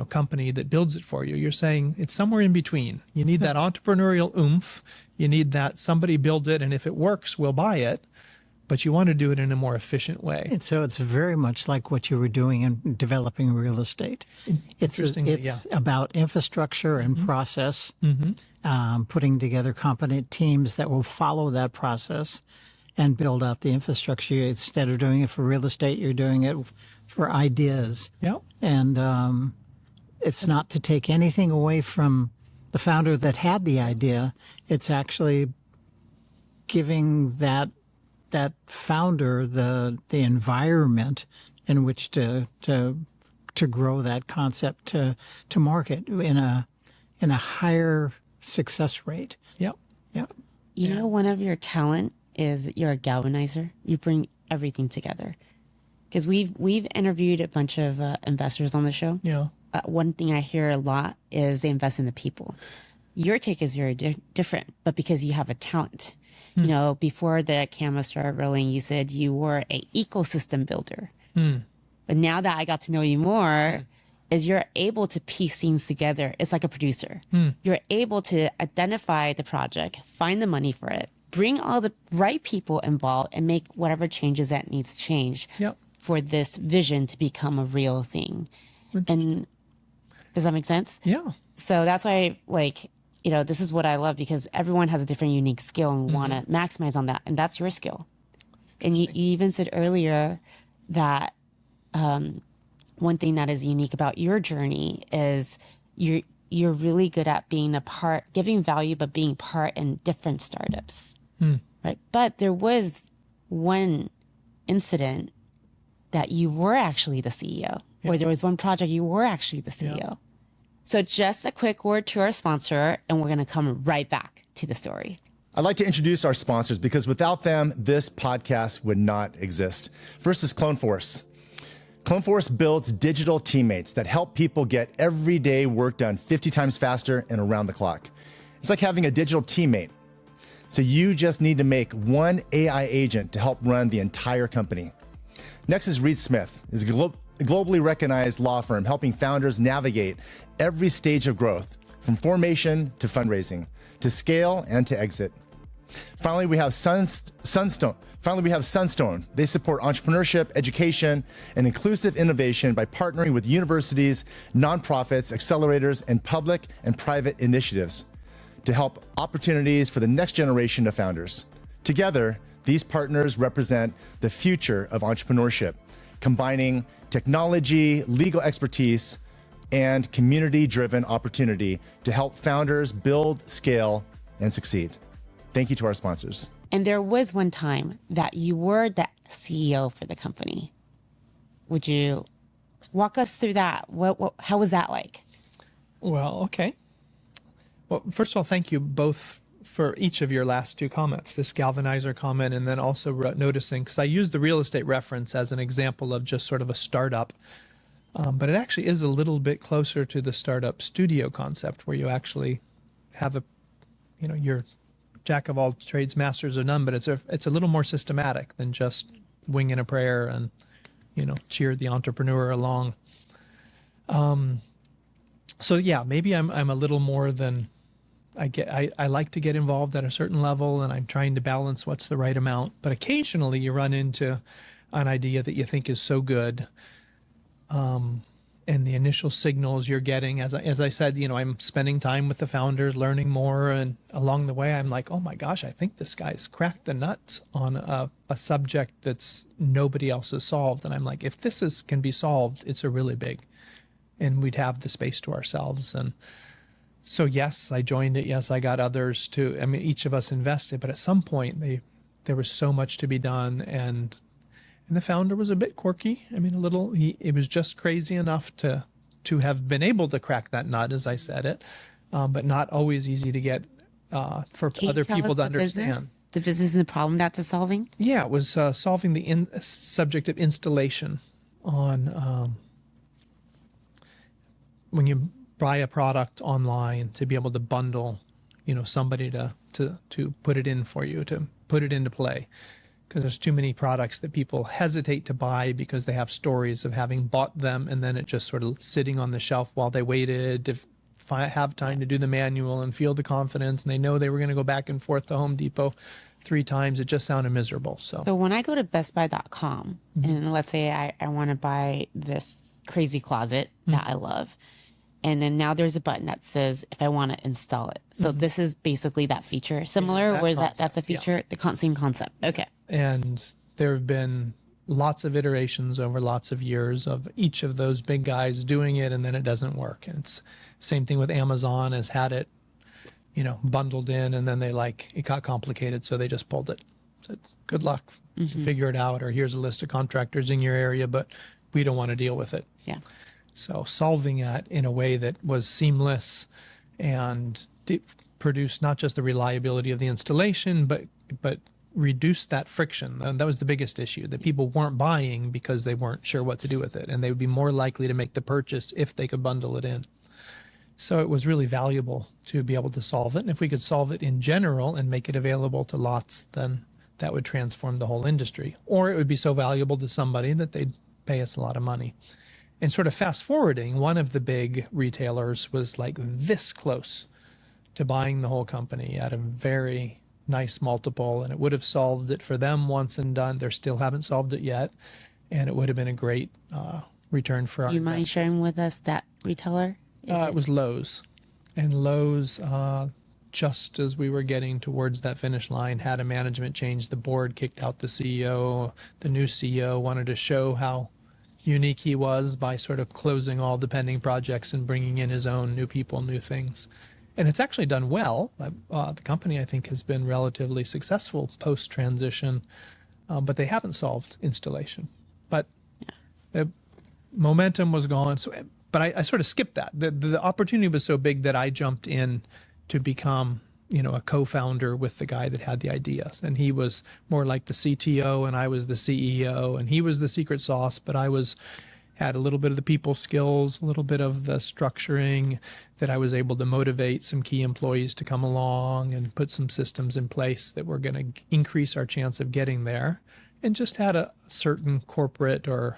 company that builds it for you. You're saying it's somewhere in between. You need that entrepreneurial oomph. You need that somebody build it, and if it works, we'll buy it. But you want to do it in a more efficient way. And so it's very much like what you were doing in developing real estate. It's about infrastructure and process, putting together competent teams that will follow that process and build out the infrastructure. Instead of doing it for real estate, you're doing it for ideas. Yep. And it's not to take anything away from the founder that had the idea. It's actually giving that founder the environment in which to grow that concept to market in a higher success rate. Yep. Yep. You know, one of your talent is you're a galvanizer. You bring everything together. Because we've interviewed a bunch of investors on the show. Yeah. One thing I hear a lot is they invest in the people. Your take is very different, but because you have a talent. You know, before the camera started rolling, you said you were an ecosystem builder. But now that I got to know you more, is you're able to piece things together. It's like a producer. You're able to identify the project, find the money for it, bring all the right people involved, and make whatever changes that needs to change for this vision to become a real thing. And does that make sense? Yeah. So that's why, this is what I love, because everyone has a different unique skill and want to maximize on that. And that's your skill. And you even said earlier that one thing that is unique about your journey is you're really good at being a part, giving value, but being part in different startups. Right. But there was one incident that you were actually the CEO, or there was one project you were actually the CEO. Yeah. So just a quick word to our sponsor, and we're going to come right back to the story. I'd like to introduce our sponsors because without them, this podcast would not exist. First is Cloneforce. Cloneforce builds digital teammates that help people get everyday work done 50 times faster and around the clock. It's like having a digital teammate. So you just need to make one AI agent to help run the entire company. Next is Reed Smith. It's a globally recognized law firm helping founders navigate every stage of growth, from formation to fundraising, to scale and to exit. Finally, we have Sunstone. They support entrepreneurship, education, and inclusive innovation by partnering with universities, nonprofits, accelerators, and public and private initiatives to help opportunities for the next generation of founders. Together, these partners represent the future of entrepreneurship, combining technology, legal expertise, and community-driven opportunity to help founders build, scale, and succeed. Thank you to our sponsors. And there was one time that you were the CEO for the company. Would you walk us through that? How was that like? Well, okay. Well, first of all, thank you both for each of your last two comments, this galvanizer comment, and then also noticing, because I used the real estate reference as an example of just sort of a startup, but it actually is a little bit closer to the startup studio concept, where you actually have you're jack of all trades, masters of none, but it's a little more systematic than just winging a prayer and, cheer the entrepreneur along. So yeah, maybe I'm a little more than I like to get involved at a certain level, and I'm trying to balance what's the right amount. But occasionally you run into an idea that you think is so good, and the initial signals you're getting, as I said, I'm spending time with the founders, learning more, and along the way I'm like, oh my gosh, I think this guy's cracked the nuts on a subject that's nobody else has solved. And I'm like, if this can be solved, it's a really big, and we'd have the space to ourselves. And so yes, I joined it. Yes, I got others too. I mean, each of us invested, but at some point there was so much to be done, and the founder was a bit quirky. I mean, it was just crazy enough to have been able to crack that nut, as I said it, but not always easy to get for other people to understand. The business and the problem that it's solving? Yeah, it was solving the subject of installation on when you buy a product online, to be able to bundle, somebody to put it in for you, to put it into play. Because there's too many products that people hesitate to buy because they have stories of having bought them and then it just sort of sitting on the shelf while they waited to have time to do the manual and feel the confidence, and they know they were going to go back and forth to Home Depot 3 times. It just sounded miserable. So when I go to bestbuy.com and let's say I want to buy this crazy closet that I love, and then now there's a button that says if I want to install it. So this is basically that feature. Similar, or is that's a feature? Yeah. The same concept. Okay. And there have been lots of iterations over lots of years of each of those big guys doing it, and then it doesn't work. And it's same thing with Amazon, has had it, bundled in, and then it got complicated, so they just pulled it. Said, good luck, figure it out, or here's a list of contractors in your area, but we don't want to deal with it. Yeah. So solving that in a way that was seamless and produced not just the reliability of the installation, but reduce that friction. And that was the biggest issue, that people weren't buying because they weren't sure what to do with it, and they would be more likely to make the purchase if they could bundle it in. So it was really valuable to be able to solve it. And if we could solve it in general and make it available to lots, then that would transform the whole industry. Or it would be so valuable to somebody that they'd pay us a lot of money. And sort of fast forwarding, one of the big retailers was like this close to buying the whole company at a very nice multiple, and it would have solved it for them once and done. They still haven't solved it yet, and it would have been a great return for our You mind investors. sharing with us that retailer? It was Lowe's. And Lowe's, just as we were getting towards that finish line, had a management change. The board kicked out the CEO. The new CEO wanted to show how unique he was by sort of closing all the pending projects and bringing in his own new people, new things. And it's actually done well. The company, I think, has been relatively successful post-transition, but they haven't solved installation. But the momentum was gone. So, but I sort of skipped that. The opportunity was so big that I jumped in to become, a co-founder with the guy that had the ideas. And he was more like the CTO, and I was the CEO, and he was the secret sauce, but I had a little bit of the people skills, a little bit of the structuring, that I was able to motivate some key employees to come along and put some systems in place that were going to increase our chance of getting there, and just had a certain corporate or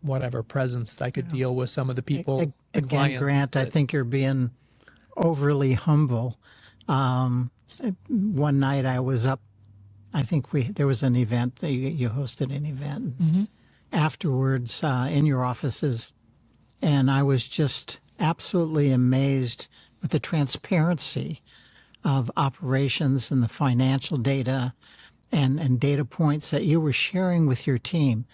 whatever presence that I could deal with some of the people. the Again, clients Grant, I that- think you're being overly humble. One night I was up, I think there was an event, you hosted an event. Afterwards in your offices, and I was just absolutely amazed with the transparency of operations and the financial data and data points that you were sharing with your team.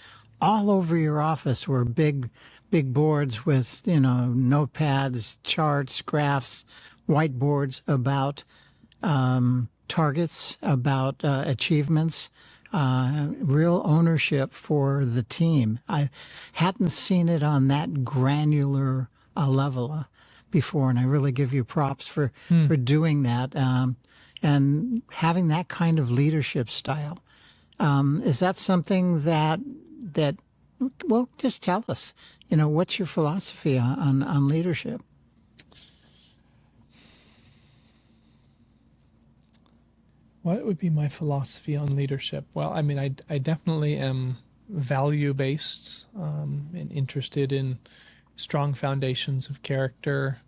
All over your office were big boards with notepads, charts, graphs, whiteboards about targets, about achievements. Real ownership for the team. I hadn't seen it on that granular level before, and I really give you props for doing that and having that kind of leadership style. Is that something that well, just tell us, what's your philosophy on leadership? What would be my philosophy on leadership? Well, I mean, I definitely am value-based and interested in strong foundations of character.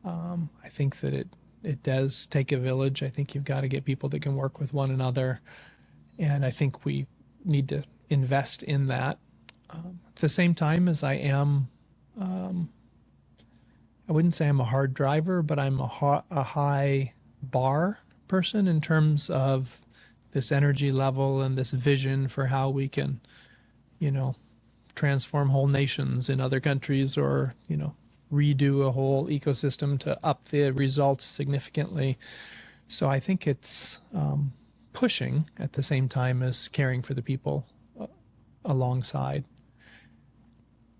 I think that it does take a village. I think you've got to get people that can work with one another. And I think we need to invest in that. At the same time as I am, I wouldn't say I'm a hard driver, but I'm a high bar person in terms of this energy level and this vision for how we can, transform whole nations in other countries, or, redo a whole ecosystem to up the results significantly. So I think it's pushing at the same time as caring for the people alongside.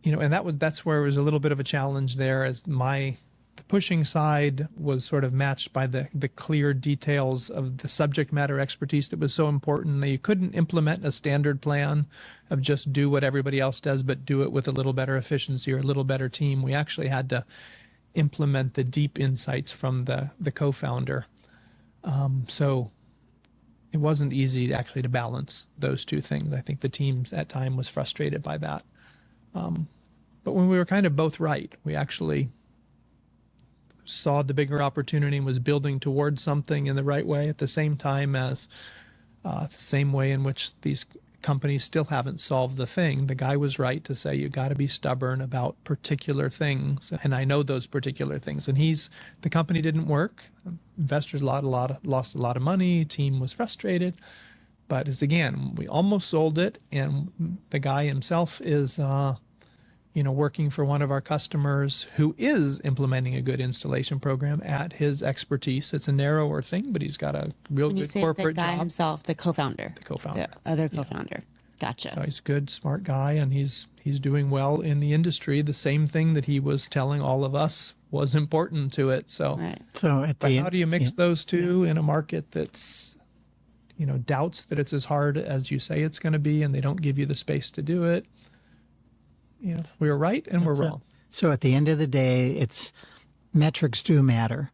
And that's where it was a little bit of a challenge there, as my pushing side was sort of matched by the clear details of the subject matter expertise that was so important. You couldn't implement a standard plan of just do what everybody else does, but do it with a little better efficiency or a little better team. We actually had to implement the deep insights from the co-founder. So it wasn't easy actually to balance those two things. I think the teams at time was frustrated by that. But when we were kind of both right, we actually saw the bigger opportunity and was building towards something in the right way at the same time as the same way in which these companies still haven't solved the thing. The guy was right to say you got to be stubborn about particular things, and I know those particular things. And the company didn't work. Investors lost a lot of money. Team was frustrated, but again, we almost sold it, and the guy himself is working for one of our customers who is implementing a good installation program at his expertise. It's a narrower thing, but he's got a real When you good say corporate the guy job. himself, the co-founder. The co-founder. The other co-founder. Gotcha. So he's a good, smart guy, and he's doing well in the industry. The same thing that he was telling all of us was important to it. So, Right. So at but the how do you mix those two in a market that's, doubts that it's as hard as you say it's going to be, and they don't give you the space to do it? We were right and we're wrong. So at the end of the day, it's metrics do matter.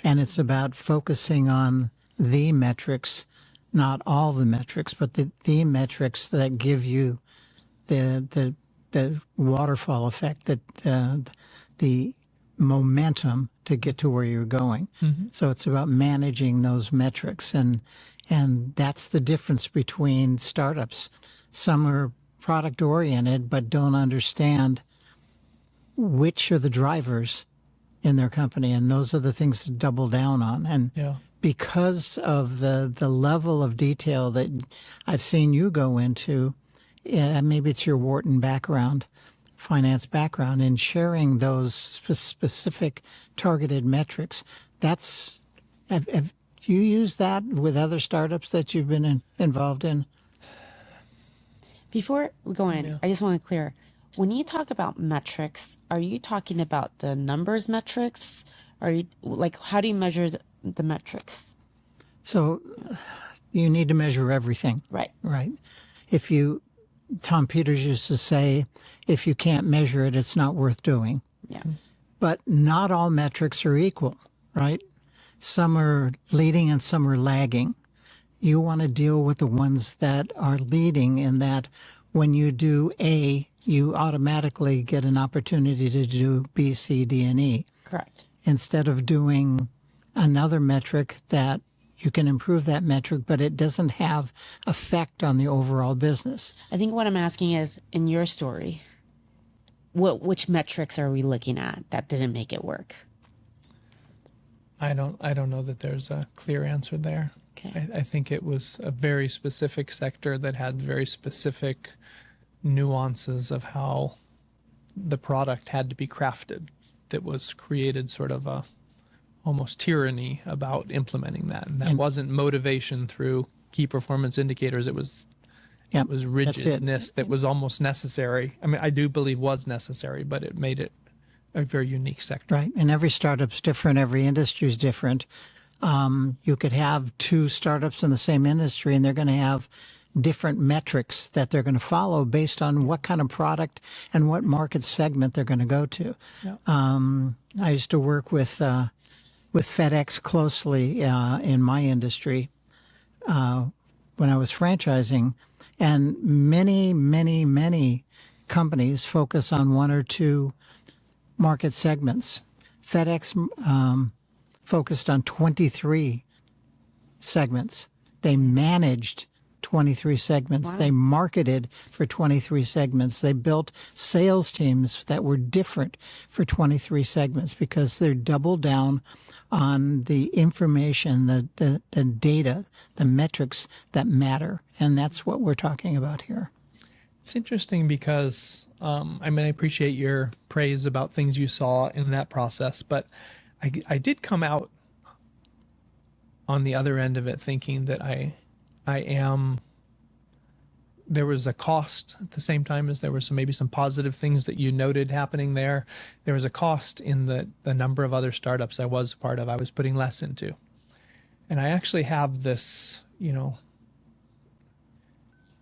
And it's about focusing on the metrics, not all the metrics, but the metrics that give you the waterfall effect, that the momentum to get to where you're going. So it's about managing those metrics, and that's the difference between startups. Some are product oriented but don't understand which are the drivers in their company, and those are the things to double down on. And because of the level of detail that I've seen you go into, maybe it's your Wharton background, finance background, and sharing those specific targeted metrics. Have you used that with other startups that you've been involved in? Before we go in, I just want to clear. When you talk about metrics, are you talking about the numbers metrics? Are you how do you measure the metrics? So you need to measure everything. Right. Right. Tom Peters used to say, if you can't measure it, it's not worth doing. Yeah. But not all metrics are equal, right? Some are leading and some are lagging. You want to deal with the ones that are leading, in that when you do A, you automatically get an opportunity to do B, C, D, and E. Correct. Instead of doing another metric that you can improve that metric, but it doesn't have effect on the overall business. I think what I'm asking is, in your story, which metrics are we looking at that didn't make it work? I don't know that there's a clear answer there. Okay. I think it was a very specific sector that had very specific nuances of how the product had to be crafted, that was created sort of a almost tyranny about implementing that. And that wasn't motivation through key performance indicators. It was rigidness that was almost necessary. I mean, I do believe was necessary, but it made it a very unique sector. Right. And every startup's different. Every industry is different. You could have two startups in the same industry, and they're going to have different metrics that they're going to follow based on what kind of product and what market segment they're going to go to. Yeah. I used to work with FedEx closely in my industry when I was franchising, and many companies focus on one or two market segments. FedEx focused on 23 segments. They managed 23 segments. Wow. They marketed for 23 segments. They built sales teams that were different for 23 segments because they're doubled down on the information, the data, the metrics that matter. And that's what we're talking about here. It's interesting because, I appreciate your praise about things you saw in that process, but I did come out on the other end of it thinking that I am there was a cost at the same time as there were maybe some positive things that you noted happening there. There was a cost in the number of other startups I was part of. I was putting less into. And I actually have this,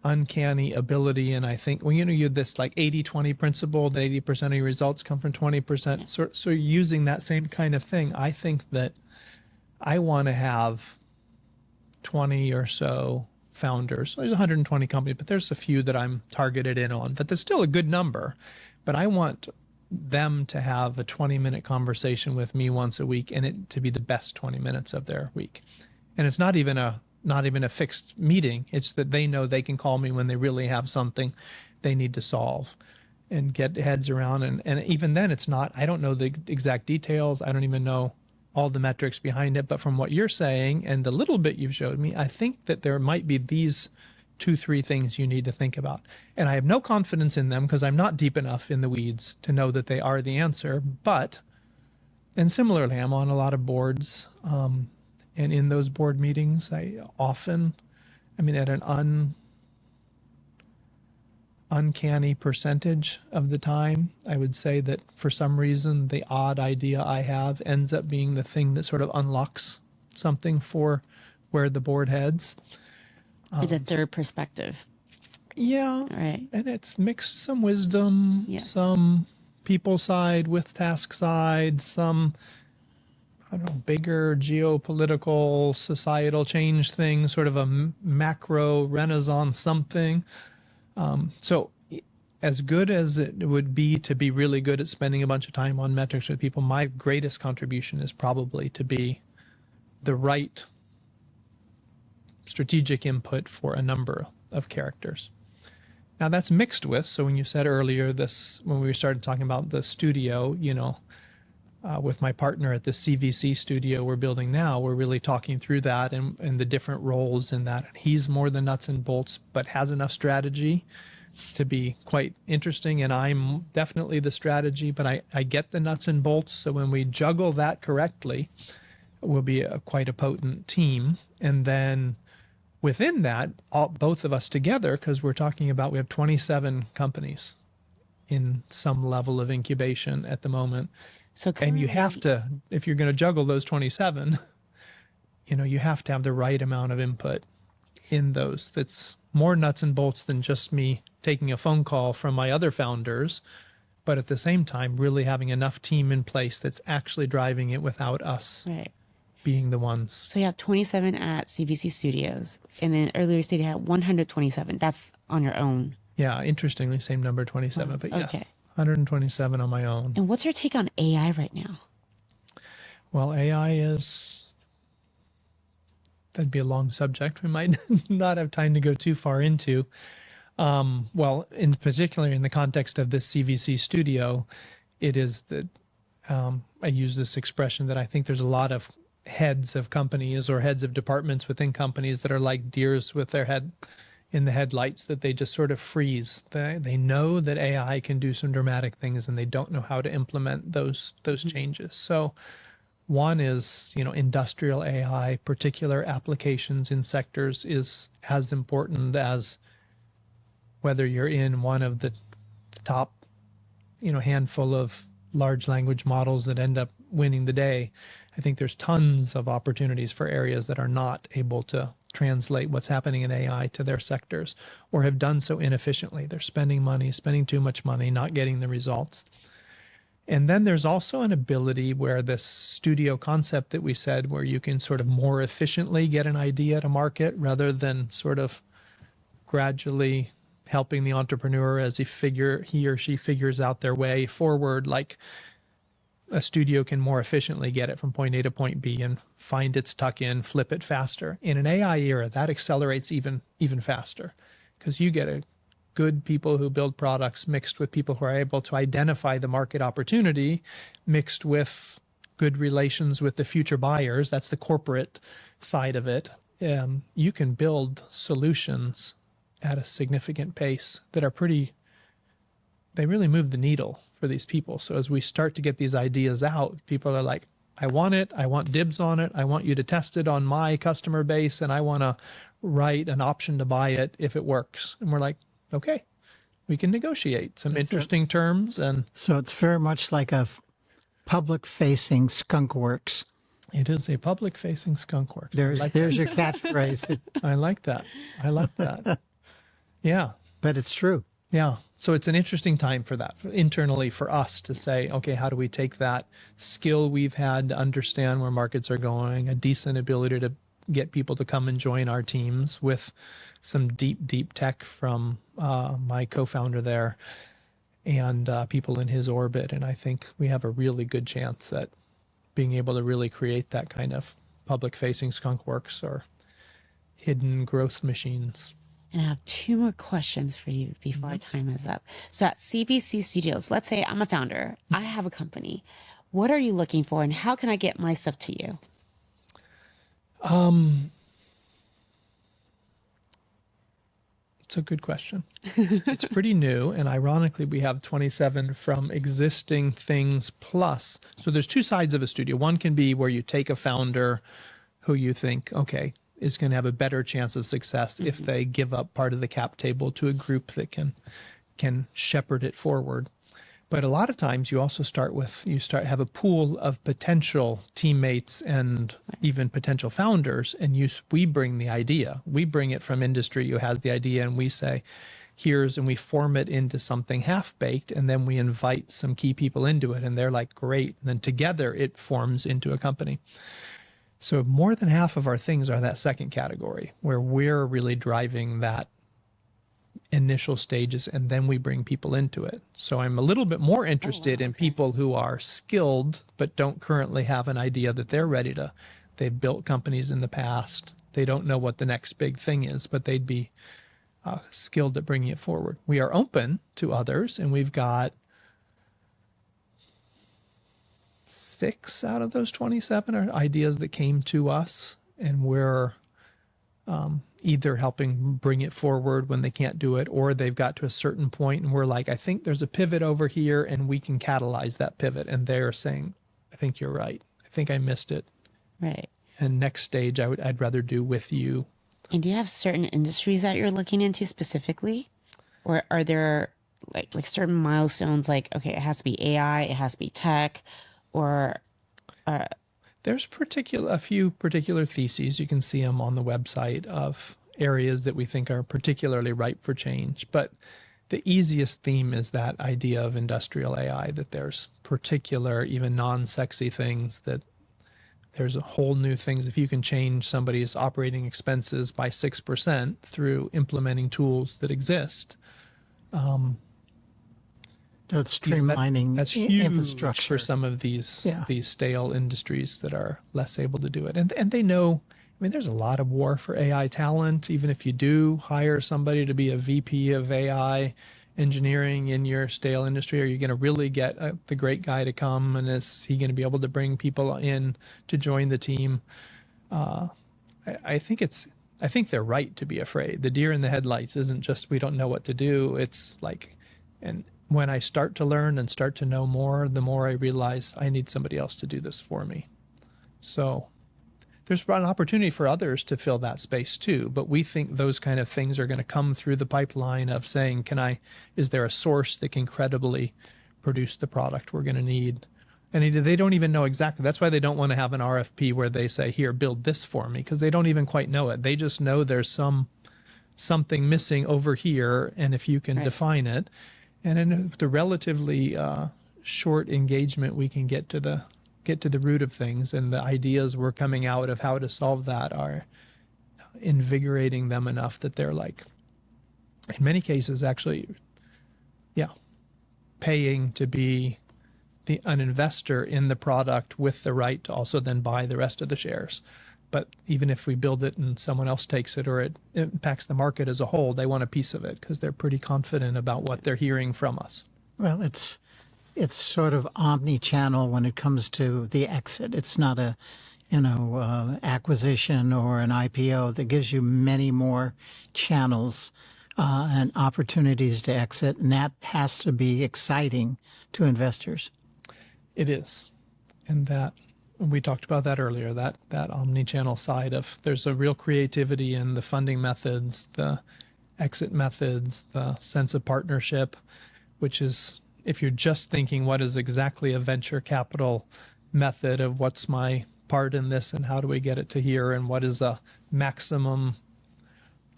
uncanny ability. And I think, you have this like 80-20 principle that 80% of your results come from 20%. So using that same kind of thing, I think that I want to have 20 or so founders. There's 120 companies, but there's a few that I'm targeted in on, but there's still a good number. But I want them to have a 20-minute conversation with me once a week, and it to be the best 20 minutes of their week. And it's not even a fixed meeting. It's that they know they can call me when they really have something they need to solve and get heads around. And even then I don't know the exact details. I don't even know all the metrics behind it, but from what you're saying and the little bit you've showed me, I think that there might be these 2-3 things you need to think about. And I have no confidence in them because I'm not deep enough in the weeds to know that they are the answer. And similarly, I'm on a lot of boards, and in those board meetings, at an uncanny percentage of the time, I would say that for some reason, the odd idea I have ends up being the thing that sort of unlocks something for where the board heads. It's a third perspective. Yeah. Right. And it's mixed some wisdom, some people side with task side, some, bigger geopolitical, societal change thing, sort of a macro renaissance something. So as good as it would be to be really good at spending a bunch of time on metrics with people, my greatest contribution is probably to be the right strategic input for a number of characters. Now that's mixed with, so when you said earlier when we started talking about the studio, with my partner at the CVC studio we're building now, we're really talking through that and the different roles in that. He's more the nuts and bolts, but has enough strategy to be quite interesting. And I'm definitely the strategy, but I get the nuts and bolts. So when we juggle that correctly, we'll be quite a potent team. And then within that, both of us together, because we have 27 companies in some level of incubation at the moment. And you have to, if you're going to juggle those 27, you have to have the right amount of input in those. That's more nuts and bolts than just me taking a phone call from my other founders, but at the same time, really having enough team in place that's actually driving it without us being the ones. So you have 27 at CVC Studios, and then earlier you said you had 127. That's on your own. Yeah, interestingly, same number, 27, but yes. 127 on my own. And what's your take on AI right now? Well, that'd be a long subject. We might not have time to go too far into. Well, in particular, in the context of this CVC studio, it is that I use this expression that I think there's a lot of heads of companies or heads of departments within companies that are like deers with their head in the headlights, that they just sort of freeze. They know that AI can do some dramatic things and they don't know how to implement those changes. So one is, industrial AI, particular applications in sectors is as important as whether you're in one of the top, handful of large language models that end up winning the day. I think there's tons of opportunities for areas that are not able to translate what's happening in AI to their sectors or have done so inefficiently. They're spending too much money, not getting the results. And then there's also an ability where this studio concept that we said, where you can sort of more efficiently get an idea to market rather than sort of gradually helping the entrepreneur as he or she figures out their way forward, like a studio can more efficiently get it from point A to point B and find its tuck in, flip it faster. In an AI era, that accelerates even faster because you get good people who build products mixed with people who are able to identify the market opportunity, mixed with good relations with the future buyers. That's the corporate side of it. You can build solutions at a significant pace that are they really move the needle for these people. So as we start to get these ideas out, people are like, I want it. I want dibs on it. I want you to test it on my customer base, and I want to write an option to buy it if it works. And we're like, okay, we can negotiate some interesting terms. And So it's very much like a public-facing skunk works. it is a public-facing skunk work. There's your catchphrase. I like that. I like that. Yeah. But it's true. Yeah. So it's an interesting time for that, internally for us to say, okay, how do we take that skill we've had to understand where markets are going, a decent ability to get people to come and join our teams with some deep tech from my co-founder there and people in his orbit. And I think we have a really good chance at being able to really create that kind of public-facing skunk works or hidden growth machines. And I have two more questions for you before our time is up. So at CVC Studios, let's say I'm a founder, I have a company. What are you looking for, and how can I get my stuff to you? It's a good question. It's pretty new, and ironically, we have 27 from existing things plus. So there's two sides of a studio. One can be where you take a founder who you think, okay, is going to have a better chance of success if they give up part of the cap table to a group that can shepherd it forward. But a lot of times you also have a pool of potential teammates and even potential founders, and we bring the idea. We bring it from industry who has the idea, and we say, and we form it into something half-baked, and then we invite some key people into it, and they're like, great. And then together it forms into a company. So more than half of our things are that second category, where we're really driving that initial stages, and then we bring people into it. So I'm a little bit more interested in people who are skilled, but don't currently have an idea that they've built companies in the past. They don't know what the next big thing is, but they'd be skilled at bringing it forward. We are open to others, and we've got 6 out of those 27 are ideas that came to us, and we're either helping bring it forward when they can't do it, or they've got to a certain point and we're like, I think there's a pivot over here and we can catalyze that pivot. And they're saying, I think you're right. I think I missed it. Right. And next stage, I'd rather do with you. And do you have certain industries that you're looking into specifically? Or are there like certain milestones, like, okay, it has to be AI, it has to be tech, or... There's a few particular theses. You can see them on the website of areas that we think are particularly ripe for change. But the easiest theme is that idea of industrial AI, that there's particular, even non-sexy things, that there's a whole new things. If you can change somebody's operating expenses by 6% through implementing tools that exist, That's streamlining that's huge infrastructure for some of these stale industries that are less able to do it. And they know, I mean, there's a lot of war for AI talent. Even if you do hire somebody to be a VP of AI engineering in your stale industry, are you going to really get the great guy to come? And is he going to be able to bring people in to join the team? I think they're right to be afraid. The deer in the headlights isn't just we don't know what to do. It's like, and when I start to learn and start to know more, the more I realize I need somebody else to do this for me. So there's an opportunity for others to fill that space too. But we think those kind of things are going to come through the pipeline of saying, is there a source that can credibly produce the product we're going to need? And they don't even know exactly. That's why they don't want to have an RFP where they say, here, build this for me, because they don't even quite know it. They just know there's something missing over here. And if you can define it, and in the relatively short engagement, we can get to the root of things, and the ideas we're coming out of how to solve that are invigorating them enough that they're like, in many cases, actually, paying to be an investor in the product with the right to also then buy the rest of the shares. But even if we build it and someone else takes it or it impacts the market as a whole, they want a piece of it because they're pretty confident about what they're hearing from us. Well, it's sort of omni-channel when it comes to the exit. It's not a, acquisition or an IPO that gives you many more channels and opportunities to exit, and that has to be exciting to investors. It is, and that we talked about that earlier, that omni-channel side of there's a real creativity in the funding methods, the exit methods, the sense of partnership, which is, if you're just thinking what is exactly a venture capital method of what's my part in this and how do we get it to here and what is a maximum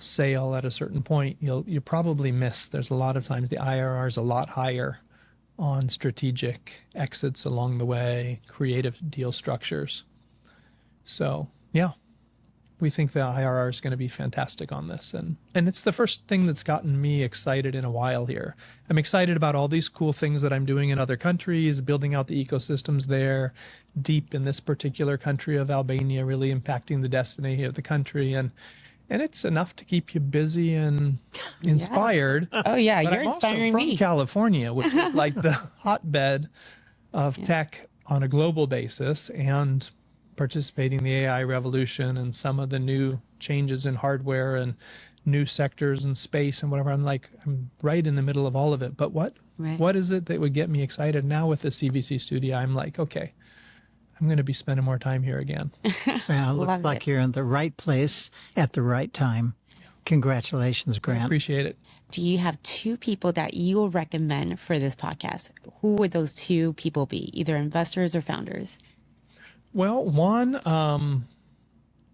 sale at a certain point, you probably miss. There's a lot of times the IRR is a lot higher on strategic exits along the way, creative deal structures. So yeah, we think the IRR is going to be fantastic on this. And it's the first thing that's gotten me excited in a while here. I'm excited about all these cool things that I'm doing in other countries, building out the ecosystems there, deep in this particular country of Albania, really impacting the destiny of the country. And it's enough to keep you busy and inspired. Oh yeah, But you're I'm also inspiring from me. California, which is like the hotbed of tech on a global basis, and participating in the AI revolution and some of the new changes in hardware and new sectors and space and whatever. I'm right in the middle of all of it. But what is it that would get me excited now with the CVC studio? I'm like, okay, I'm going to be spending more time here again. Well, looks Love like it. you're in the right place at the right time. Congratulations, I Grant. appreciate it. Do you have two people that you will recommend for this podcast? Who would those two people be? Either investors or founders? Well, one,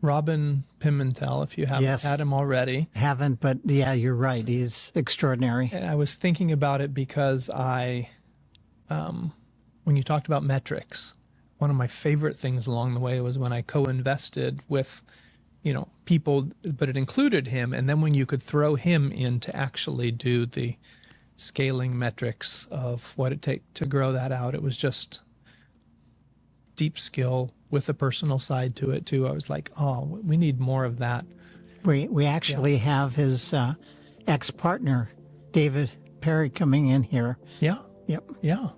Robin Pimentel, if you haven't Yes. had him already. Haven't, but yeah, you're right. He's extraordinary. And I was thinking about it because when you talked about metrics, one of my favorite things along the way was when I co-invested with, people, but it included him. And then when you could throw him in to actually do the scaling metrics of what it takes to grow that out, it was just deep skill with a personal side to it too. I was like, oh, we need more of that. We actually have his ex-partner, David Perry, coming in here. Yeah. Yep. Yeah.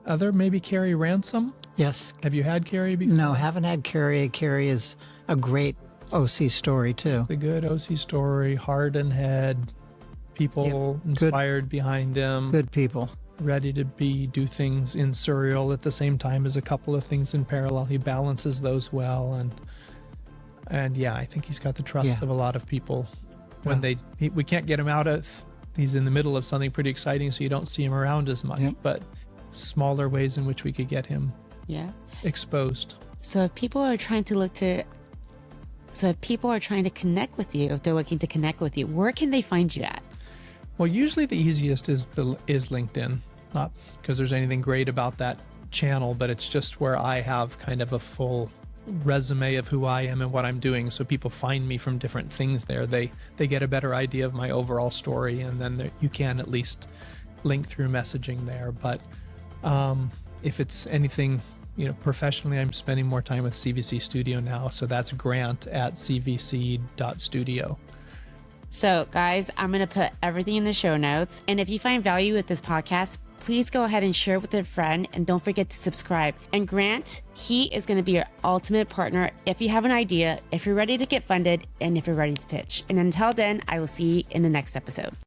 Other maybe Carrie Ransom. Yes. Have you had Carrie before? No, haven't had Carrie. Carrie is a great OC story, too. The good OC story, heart and head, people Yep. Good. inspired behind him, Good people. ready to do things in serial at the same time as a couple of things in parallel. He balances those well, and yeah, I think he's got the trust Yeah. of a lot of people. When we can't get him out of, he's in the middle of something pretty exciting, so you don't see him around as much. Yep. But smaller ways in which we could get him Yeah. exposed. So if people are trying to connect with you, if they're looking to connect with you, where can they find you at? Well, usually the easiest is LinkedIn. Not because there's anything great about that channel, but it's just where I have kind of a full resume of who I am and what I'm doing. So people find me from different things there. They get a better idea of my overall story, and then you can at least link through messaging there. But if it's anything, professionally, I'm spending more time with CVC Studio now. So that's grant@cvc.studio. So guys, I'm going to put everything in the show notes. And if you find value with this podcast, please go ahead and share it with a friend, and don't forget to subscribe. And Grant, he is going to be your ultimate partner if you have an idea, if you're ready to get funded, and if you're ready to pitch. And until then, I will see you in the next episode.